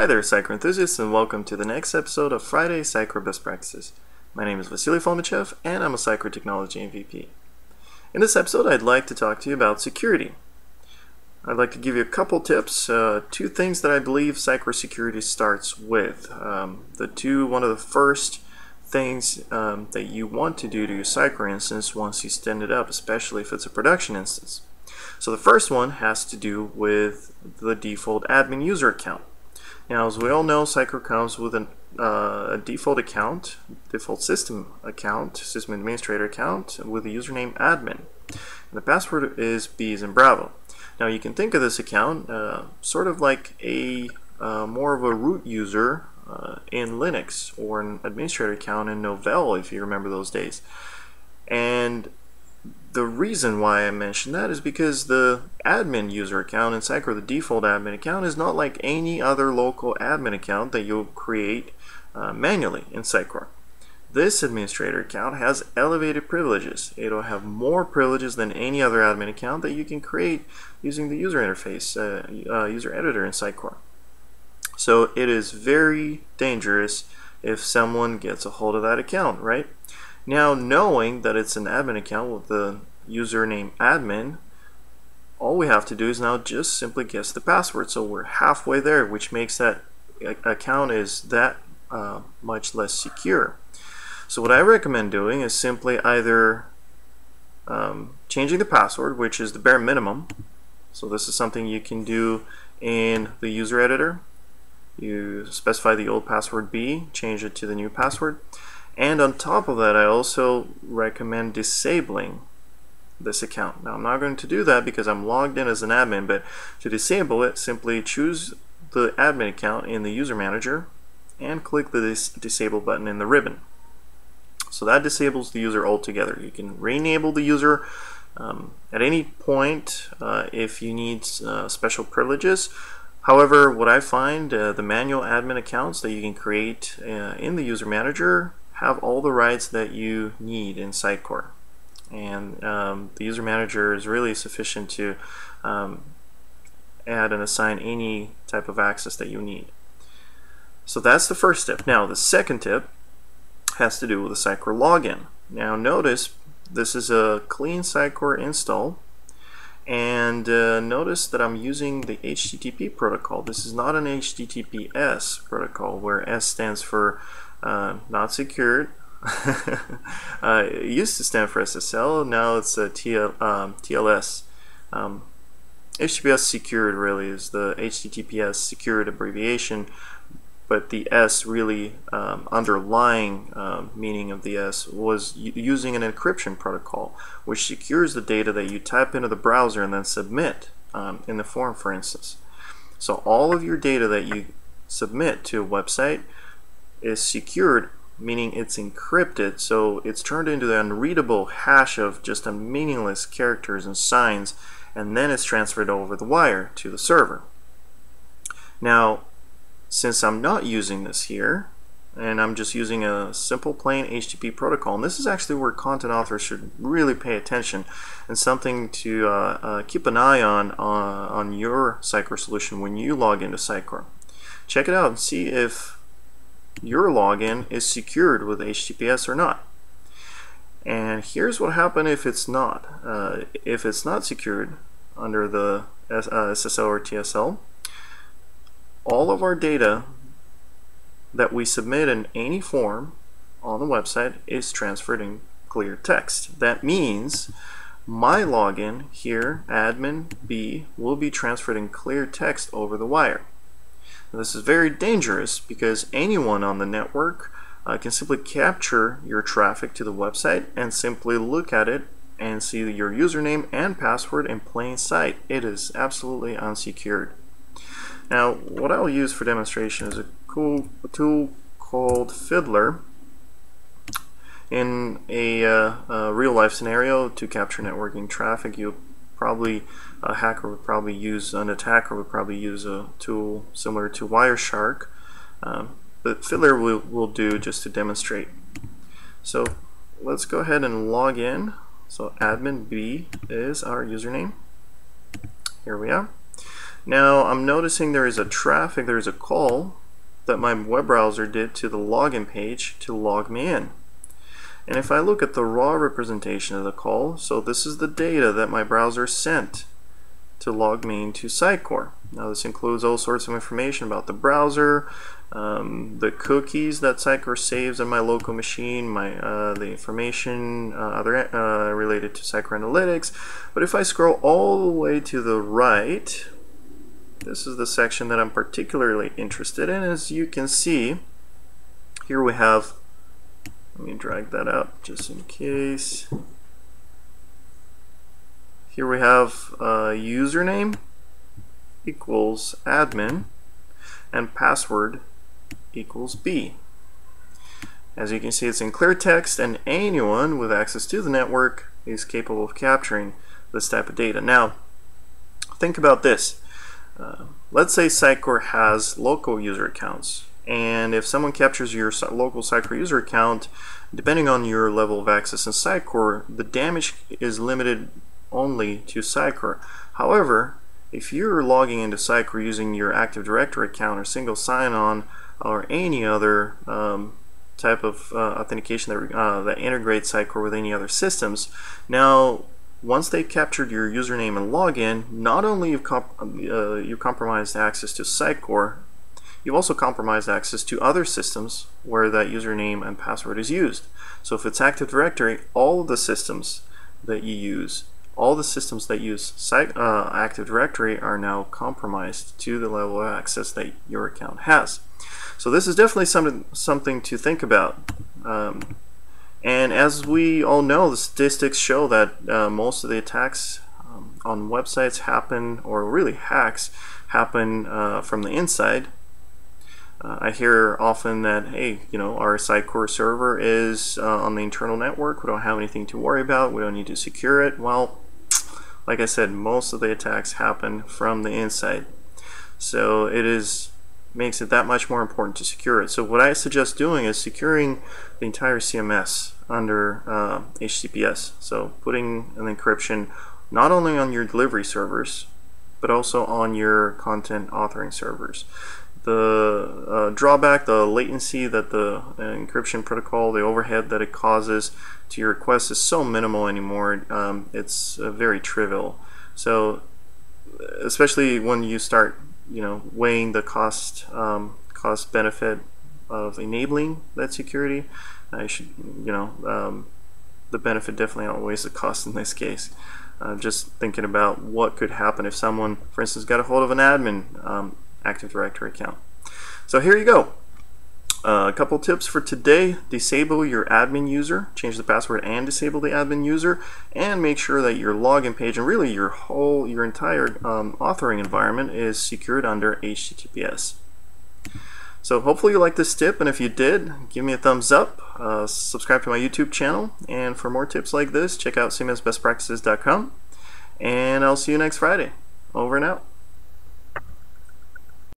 Hi there, Sitecore enthusiasts, and welcome to the next episode of Friday Sitecore Best Practices. My name is Vasily Fomichev, and I'm a Sitecore Technology MVP. In this episode, I'd like to talk to you about security. I'd like to give you a couple tips, two things that I believe Sitecore security starts with. One of the first things that you want to do to your Sitecore instance once you stand it up, especially if it's a production instance. So the first one has to do with the default admin user account. Now, as we all know, Sitecore comes with a default account, default system account, system administrator account with the username admin. And the password is B as in Bravo. Now, you can think of this account sort of like a more of a root user in Linux, or an administrator account in Novell, if you remember those days. And the reason why I mention that is because the admin user account in Sitecore, the default admin account, is not like any other local admin account that you'll create manually in Sitecore. This administrator account has elevated privileges. It'll have more privileges than any other admin account that you can create using the user interface, user editor in Sitecore. So it is very dangerous if someone gets a hold of that account, right? Now, knowing that it's an admin account with the username admin, all we have to do is now just simply guess the password. So we're halfway there, which makes that account is that much less secure. So what I recommend doing is simply either changing the password, which is the bare minimum. So this is something you can do in the user editor. You specify the old password B, change it to the new password. And on top of that, I also recommend disabling this account. Now, I'm not going to do that because I'm logged in as an admin, but to disable it, simply choose the admin account in the user manager and click the disable button in the ribbon. So that disables the user altogether. You can re-enable the user at any point if you need special privileges. However, what I find, the manual admin accounts that you can create in the user manager have all the rights that you need in Sitecore, and the user manager is really sufficient to add and assign any type of access that you need. So that's the first tip. Now, the second tip has to do with the Sitecore login. Now, notice this is a clean Sitecore install, and notice that I'm using the HTTP protocol. This is not an HTTPS protocol, where S stands for not secured. It used to stand for SSL, now it's a TLS. HTTPS secured really is the HTTPS secured abbreviation, but the S really underlying meaning of the S was using an encryption protocol, which secures the data that you type into the browser and then submit in the form, for instance. So all of your data that you submit to a website is secured, meaning it's encrypted, so it's turned into the unreadable hash of just a meaningless characters and signs, and then it's transferred over the wire to the server. Now, since I'm not using this here, and I'm just using a simple plain HTTP protocol, and this is actually where content authors should really pay attention, and something to keep an eye on your Sitecore solution when you log into Sitecore. Check it out and see if your login is secured with HTTPS or not. And here's what happens if it's not. If it's not secured under the SSL or TSL, all of our data that we submit in any form on the website is transferred in clear text. That means my login here, admin B, will be transferred in clear text over the wire. Now, this is very dangerous because anyone on the network can simply capture your traffic to the website and simply look at it and see your username and password in plain sight. It is absolutely unsecured. Now, what I'll use for demonstration is a cool tool called Fiddler in a real-life scenario to capture networking traffic. An attacker would probably use a tool similar to Wireshark, but Fiddler will do just to demonstrate. So let's go ahead and log in. So admin B is our username. Here we are. Now I'm noticing there is a call that my web browser did to the login page to log me in. And if I look at the raw representation of the call, so this is the data that my browser sent to log me into Sitecore. Now this includes all sorts of information about the browser, the cookies that Sitecore saves on my local machine, the information related to Sitecore Analytics. But if I scroll all the way to the right, this is the section that I'm particularly interested in. As you can see, here we have, let me drag that up just in case. Here we have username equals admin and password equals B. As you can see, it's in clear text, and anyone with access to the network is capable of capturing this type of data. Now, think about this. Let's say Sitecore has local user accounts, and if someone captures your local Sitecore user account, depending on your level of access in Sitecore, the damage is limited only to Sitecore. However, if you're logging into Sitecore using your Active Directory account or single sign-on or any other type of authentication that integrates Sitecore with any other systems, now once they've captured your username and login, not only you've compromised access to Sitecore, you've also compromised access to other systems where that username and password is used. So if it's Active Directory, all of the systems that you use, all the systems that use Active Directory are now compromised to the level of access that your account has. So this is definitely something to think about. And as we all know, the statistics show that most of the attacks on websites happen, or really hacks, happen from the inside. I hear often that, hey, our Sitecore server is on the internal network. We don't have anything to worry about. We don't need to secure it. Well, like I said, most of the attacks happen from the inside. So it makes it that much more important to secure it. So what I suggest doing is securing the entire CMS under HTTPS. So putting an encryption not only on your delivery servers, but also on your content authoring servers. The drawback, the latency that the encryption protocol, the overhead that it causes to your request is so minimal anymore. It's very trivial. So especially when you start weighing the cost benefit of enabling that security, the benefit definitely outweighs the cost in this case. Just thinking about what could happen if someone, for instance, got a hold of an admin Active Directory account. So here you go. A couple tips for today: disable your admin user, change the password and disable the admin user, and make sure that your login page and really your entire authoring environment is secured under HTTPS. So hopefully you liked this tip, and if you did, give me a thumbs up, subscribe to my YouTube channel, and for more tips like this, check out cmsbestpractices.com, and I'll see you next Friday. Over and out.